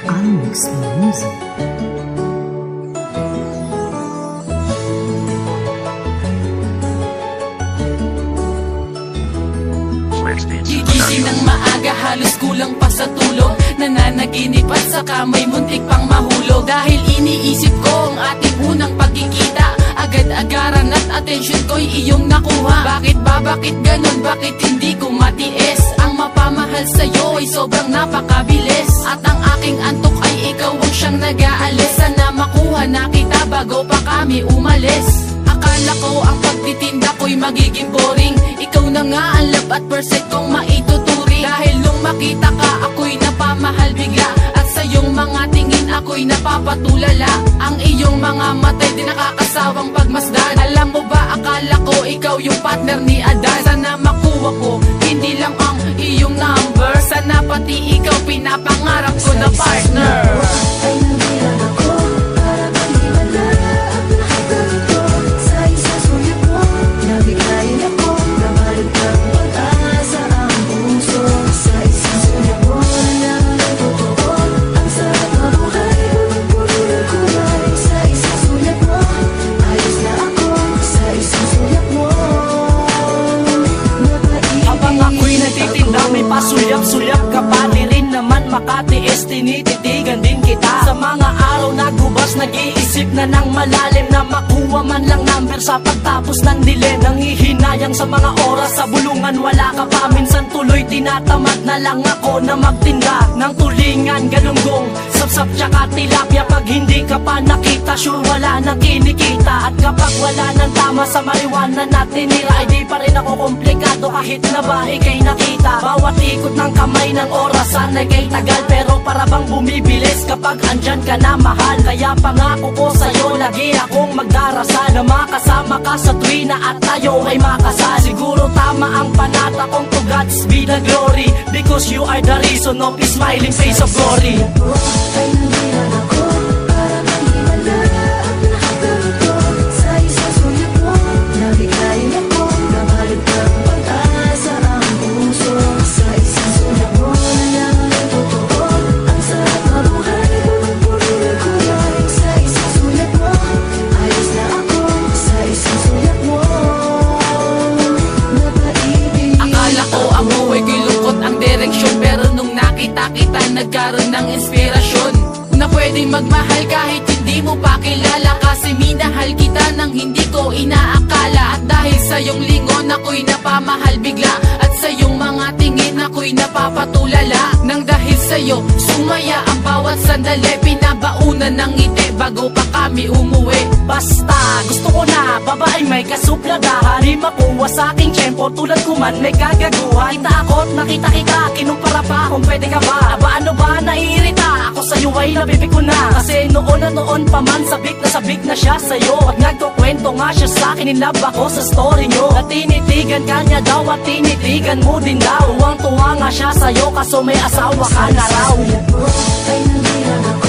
Alex Music. Gigising ng maaga, halos kulang pa sa tulog. Nananaginip at saka may muntik pang mahulog. Dahil iniisip ko ang ating unang pagkikita. Agad-agaran at atensyon ko'y iyong nakuha. Bakit ba, bakit ganon, bakit hindi ko matiis? Ang mapamahal sa'yo ay sobrang napakabilis. At ang aking antok ay ikaw ang siyang nag-aalis. Sana makuha na kita bago pa kami umalis. Akala ko ang pagtitinda ko'y magiging boring. Ikaw na nga ang love at perfect kong maituturing. Dahil nung makita ka ako'y napamahal bigla. At sa iyong mga tingin ako'y napapatulala. Ang iyong mga mata'y di nakakasawang pagmasdan. Alam mo ba, akala ko ikaw yung partner ni Adan. Sana makuha ko, hindi lang ang iyong number. Sana pati ikaw pinapangarap ko na partner. Ay nandiyan ako para pag-iwala ang nakaganto. Sa isang sulit mo, nabigayin ako. Nabalot ng pag-asa ang puso. Sa isang sulit mo, nalaman ang totoo. Ang sarap na buhay, puno ng kulay. Sa isang sulit mo, ayos na ako. Sa isang sulit mo, napaiibig. Habang ako'y nagtitinda, may pasulyap-sulyap ka pa. Di rin naman makatiis, tinititigan din kita. Sa mga araw na gubas, nag-iisip na ng malalim. Na makuha man lang number sa pagtapos ng dilim. Nangihinayang sa mga oras, sa bulungan wala ka pa. Minsan tuloy tinatamad na lang ako na magtinda ng tulingan, galunggong, sapsap tsaka tilapia. Pag hindi ka pa nakita, sure wala nang kinikita. At kapag wala nang tama sa marijuana na tinira, ay di pa rin ako komplikado kahit na ba ikay nakita. Bawat ikot ng kamay ng orasan ay kay tagal, pero para bang bumibilis kapag andyan ka na mahal. Kaya pangako ko sa'yo, lagi akong magdarasal na makasama ka sa tuwina at tayo ay makasal. Siguro tama ang panata kong to God's be the glory, because you are the reason of His smiling face of glory. Ay nandiyan ako para pag-iwala ang nakaganto. Sa isang sulit mo, nabigayin ako. Nabalot ng pag-asa ang puso. Sa isang sulit mo, nalaman ang totoo. Ang sarap na buhay, puno ng kulay. Sa isang sulit mo, ayos na ako. Sa isang sulit mo, napaiibig. Akala ko ang buhay ko'y lungkot ang direksyon. Pero nung nakita kita, nagkaroon ng inspirasyon na pwedeng magmahal kahit hindi mo pa kilala. Kasi minahal kita nang hindi ko inaakala. At dahil sa iyong lingon ako'y napamahal bigla. At sa iyong mga tingin ako'y napapatulala. Nang dahil sa iyo, sumaya ang bawat sandali. Pinabaunan ng ngiti bago pa kami umuwi. Basta gusto ko na babaeng may kasupladahan. Di makuha sa aking tiyempo, tulad ko man may kagaguhan. Kita ako't nakita kita, kinumpara pa kung pwede ka ba. Aba ano ba, naiirita ako sa'yo ay nabibig ko na. Kasi noon na noon pa man, sabik na siya sa'yo. At nagkukwento nga siya sa'kin, inlove ako sa story nyo. Na tinitigan ka niya daw at tinitigan mo din daw. Tuwang-tuwa nga siya sa'yo, kaso may asawa ka na raw. Ay nandiyan ako